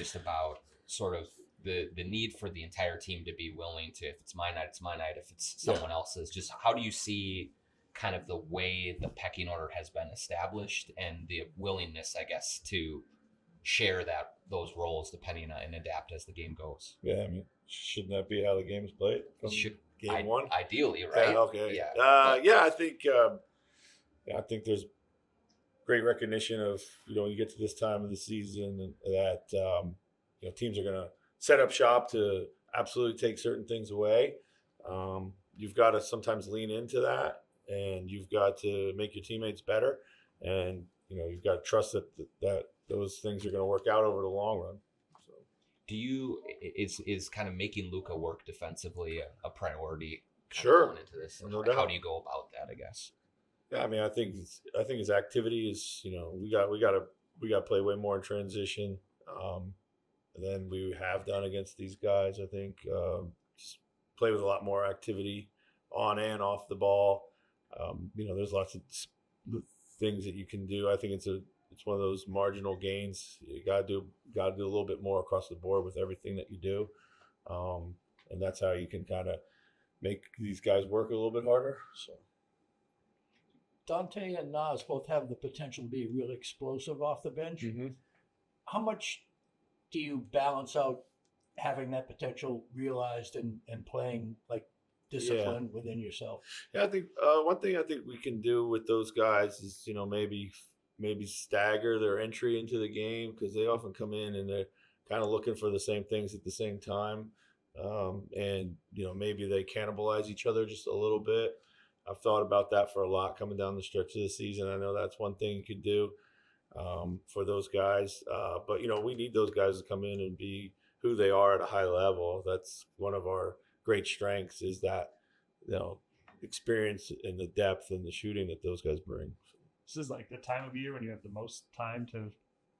just about sort of the need for the entire team to be willing to, if it's my night, it's my night. If it's someone else's, just how do you see kind of the way the pecking order has been established and the willingness, I guess, to share those roles depending on and adapt as the game goes? Yeah, I mean, shouldn't that be how the game's played from game one? Ideally, right? Yeah, okay. Yeah. I think there's great recognition of, you get to this time of the season and that teams are going to set up shop to absolutely take certain things away. You've got to sometimes lean into that, and you've got to make your teammates better, and you've got to trust that those things are going to work out over the long run. So, is kind of making Luka work defensively a priority? Sure. Going into this, no how do you go about that? I guess. Yeah, I mean, I think his activity is, we got to play way more in transition than we have done against these guys. I think just play with a lot more activity on and off the ball. There's lots of things that you can do. I think it's one of those marginal gains. You got to do a little bit more across the board with everything that you do, and that's how you can kind of make these guys work a little bit harder. So. Dante and Nas both have the potential to be really explosive off the bench. Mm-hmm. How much do you balance out having that potential realized and playing like discipline within yourself? Yeah, I think one thing I think we can do with those guys is, maybe stagger their entry into the game, because they often come in and they're kind of looking for the same things at the same time. And maybe they cannibalize each other just a little bit. I've thought about that for a lot coming down the stretch of the season. I know that's one thing you could do for those guys. But, we need those guys to come in and be who they are at a high level. That's one of our great strengths, is that, experience and the depth and the shooting that those guys bring. This is like the time of year when you have the most time to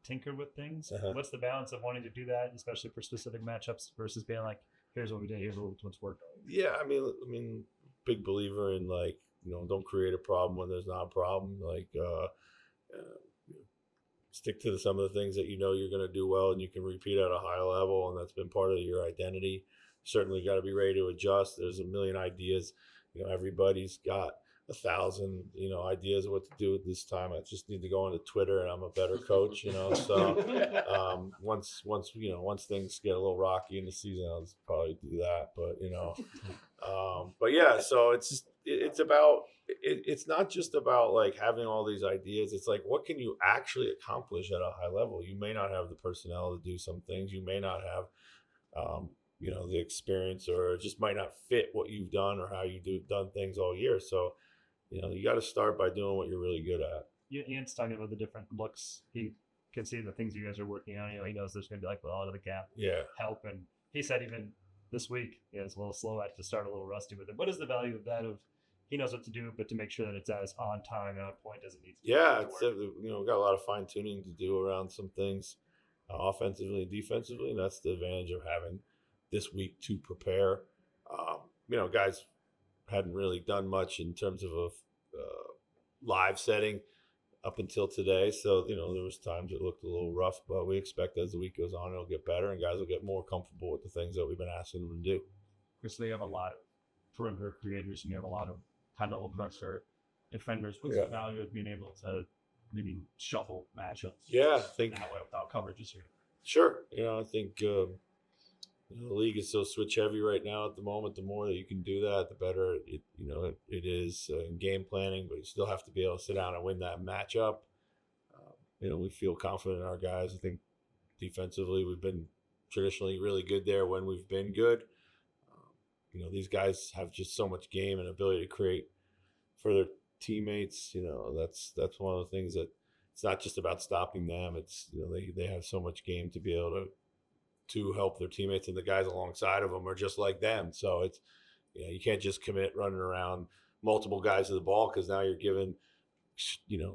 tinker with things. Uh-huh. What's the balance of wanting to do that, especially for specific matchups, versus being like, here's what we did, here's what's worked? Yeah, I mean, big believer in don't create a problem when there's not a problem. Stick to some of the things that you're going to do well and you can repeat at a high level, and that's been part of your identity. Certainly got to be ready to adjust. There's a million ideas. Everybody's got 1,000 ideas of what to do at this time. I just need to go onto Twitter and I'm a better coach. So once things get a little rocky in the season, I'll just probably do that. But yeah, so it's not just about like having all these ideas. It's like, what can you actually accomplish at a high level? You may not have the personnel to do some things. You may not have the experience, or it just might not fit what you've done or how done things all year. So you got to start by doing what you're really good at. Yeah, Ian's talking about the different looks. He can see the things you guys are working on. He knows there's going to be like a lot of the gap help. And he said even this week, it's a little slow at to start, a little rusty with it. What is the value of that? He knows what to do, but to make sure that it's as on time and on point as it needs to be. Yeah, we've got a lot of fine tuning to do around some things, offensively and defensively, and that's the advantage of having this week to prepare. Guys hadn't really done much in terms of a live setting up until today. So, there was times it looked a little rough, but we expect as the week goes on, it'll get better and guys will get more comfortable with the things that we've been asking them to do. Because they have a lot of perimeter creators and you have a lot of high-level pressure defenders. What's the value of being able to maybe shuffle matchups? Yeah, I think that way without coverages here. Sure. I think the league is so switch heavy right now at the moment. The more that you can do that, the better it is in game planning, but you still have to be able to sit down and win that matchup. We feel confident in our guys. I think defensively we've been traditionally really good there when we've been good. These guys have just so much game and ability to create for their teammates. That's one of the things that it's not just about stopping them. It's they have so much game to be able to help their teammates, and the guys alongside of them are just like them. So it's you can't just commit running around multiple guys to the ball, because now you're giving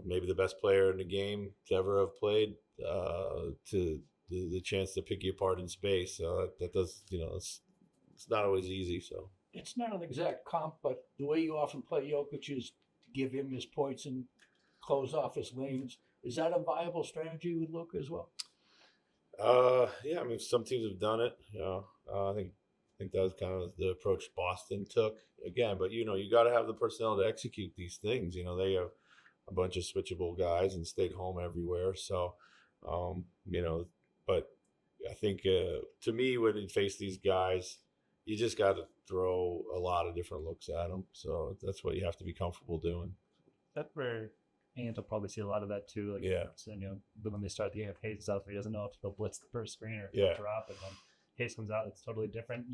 maybe the best player in the game to ever have played to the chance to pick you apart in space. So that does it's not always easy. So it's not an exact comp, but the way you often play Jokic is to give him his points and close off his lanes. Is that a viable strategy with Luka as well? Yeah, I mean, some teams have done it. I think that was kind of the approach Boston took again. But you got to have the personnel to execute these things. They have a bunch of switchable guys and stayed home everywhere. So, but I think to me, when you face these guys, you just got to throw a lot of different looks at them. So that's what you have to be comfortable doing. That's where Ant will probably see a lot of that too. Like, Yeah. When they start the game, if Hayes out, he doesn't know if he'll blitz the first screen or if Yeah. he'll drop, and then Hayes comes out, it's totally different.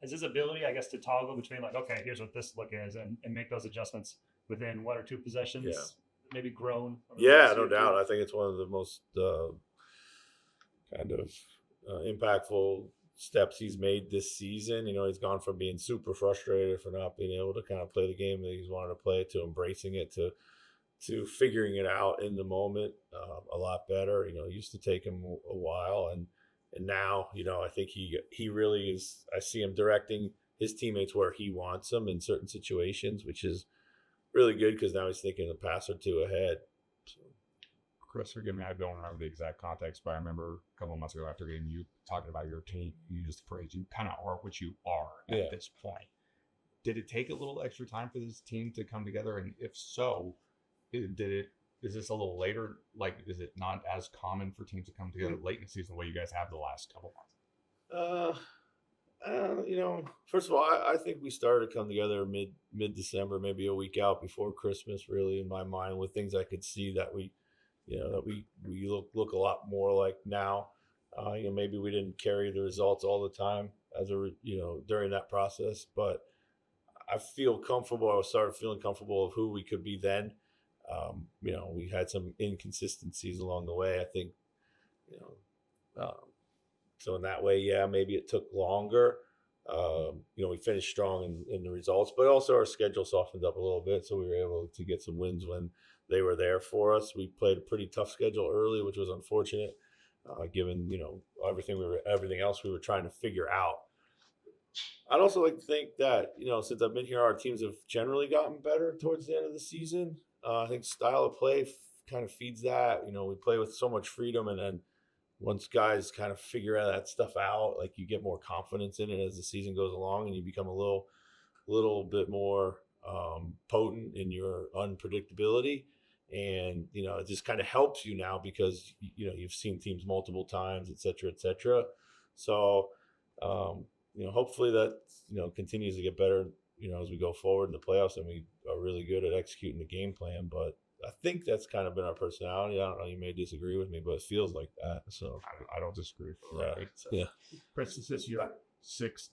Is his ability, I guess, to toggle between like, okay, here's what this look is, and make those adjustments within one or two possessions, maybe grown? Yeah, no doubt. I think it's one of the most kind of impactful steps he's made this season. He's gone from being super frustrated for not being able to kind of play the game that he's wanted to play to embracing it to figuring it out in the moment a lot better. It used to take him a while, and now I think he really is. I see him directing his teammates where he wants them in certain situations, which is really good because now he's thinking a pass or two ahead. So. Chris, forgive me, I don't remember the exact context, but I remember a couple of months ago after getting you talking about your team, you used the phrase, you kind of are what you are at this point. Did it take a little extra time for this team to come together? And if so, is this a little later? Like, is it not as common for teams to come together late in the season the way you guys have the last couple months? First of all, I think we started to come together mid-December, maybe a week out before Christmas, really, in my mind, with things I could see that we look a lot more like now. Maybe we didn't carry the results all the time during that process, but I feel comfortable. I started feeling comfortable of who we could be then. We had some inconsistencies along the way. I think, so in that way, yeah, maybe it took longer. We finished strong in the results, but also our schedule softened up a little bit, so we were able to get some wins when they were there for us. We played a pretty tough schedule early, which was unfortunate, given everything else we were trying to figure out. I'd also like to think that since I've been here, our teams have generally gotten better towards the end of the season. I think style of play kind of feeds that. We play with so much freedom, and then once guys kind of figure that stuff out, like you get more confidence in it as the season goes along, and you become a little bit more potent in your unpredictability. And it just kind of helps you now because you've seen teams multiple times, et cetera, et cetera. So hopefully that continues to get better as we go forward in the playoffs, and we are really good at executing the game plan. But I think that's kind of been our personality. I don't know, you may disagree with me, but it feels like that. So I don't disagree. Right. Yeah. Chris, this is your sixth,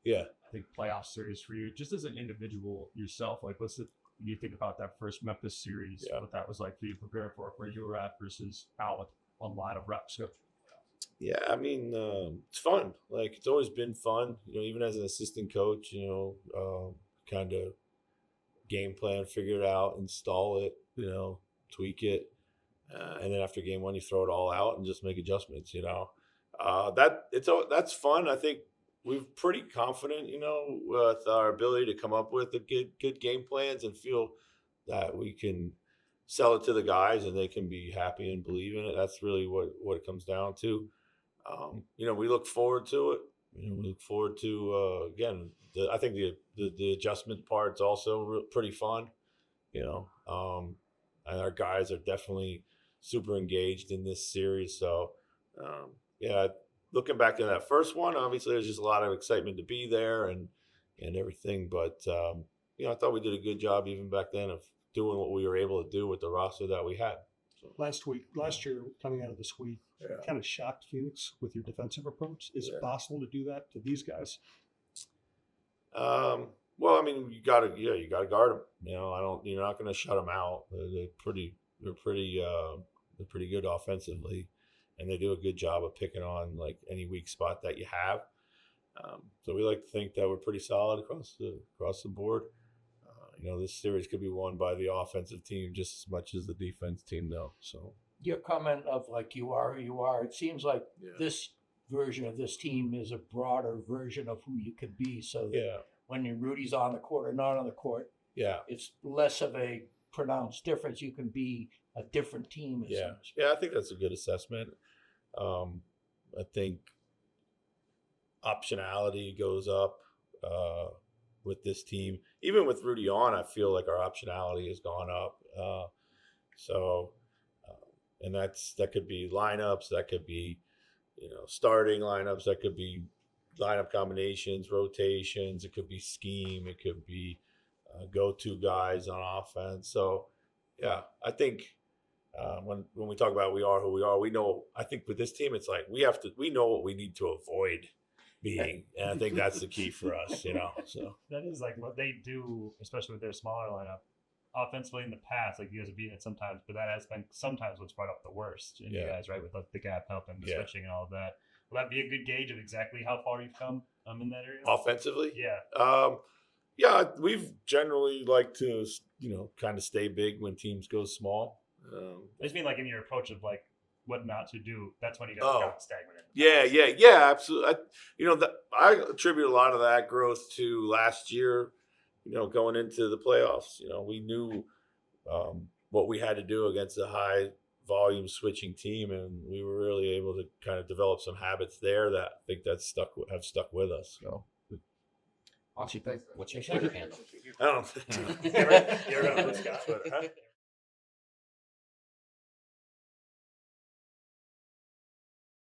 I think, playoff series for you. Just as an individual yourself, like, you think about that first Memphis series, what that was like for you, prepare for where you were at versus out with a lot of reps. Yeah, I mean, it's fun. Like, it's always been fun. Even as an assistant coach, kind of game plan, figure it out, install it, tweak it, and then after game one, you throw it all out and just make adjustments. That's fun. I think we're pretty confident, with our ability to come up with good game plans and feel that we can sell it to the guys and they can be happy and believe in it. That's really what it comes down to. We look forward to it. We look forward to, again, I think the adjustment part's also pretty fun, and our guys are definitely super engaged in this series. So, looking back to that first one, obviously there's just a lot of excitement to be there and everything. But, I thought we did a good job even back then of doing what we were able to do with the roster that we had. So, last year, coming out of the sweep, kind of shocked Phoenix with your defensive approach. Is it possible to do that to these guys? Well, I mean, you gotta guard them. You're not going to shut them out. They're pretty good offensively, and they do a good job of picking on like any weak spot that you have. So we like to think that we're pretty solid across the board. This series could be won by the offensive team just as much as the defense team, though. So your comment of like you are who you are, it seems like this version of this team is a broader version of who you could be. So that when Rudy's on the court or not on the court, it's less of a pronounced difference. You can be a different team. I think that's a good assessment. I think optionality goes up with this team. Even with Rudy on, I feel like our optionality has gone up. And that could be lineups, that could be, starting lineups, that could be lineup combinations, rotations, it could be scheme, it could be go-to guys on offense. So, yeah, I think when we talk about we are who we are, we know. I think with this team, it's like we know what we need to avoid being, and I think that's the key for us. So that is like what they do, especially with their smaller lineup. Offensively in the past, like you guys have beaten it sometimes, but that has been sometimes what's brought up the worst in you guys, right? With the gap help and the switching and all of that. Will that be a good gauge of exactly how far you've come in that area? Offensively? Yeah. Yeah, we've generally liked to, kind of stay big when teams go small. I just mean like in your approach of like what not to do. That's when you guys got stagnant. Yeah, absolutely. I attribute a lot of that growth to last year. Going into the playoffs, we knew what we had to do against a high volume switching team, and we were really able to kind of develop some habits there that I think have stuck with us. So, What's your Twitter handle? I don't. You're right. Scott.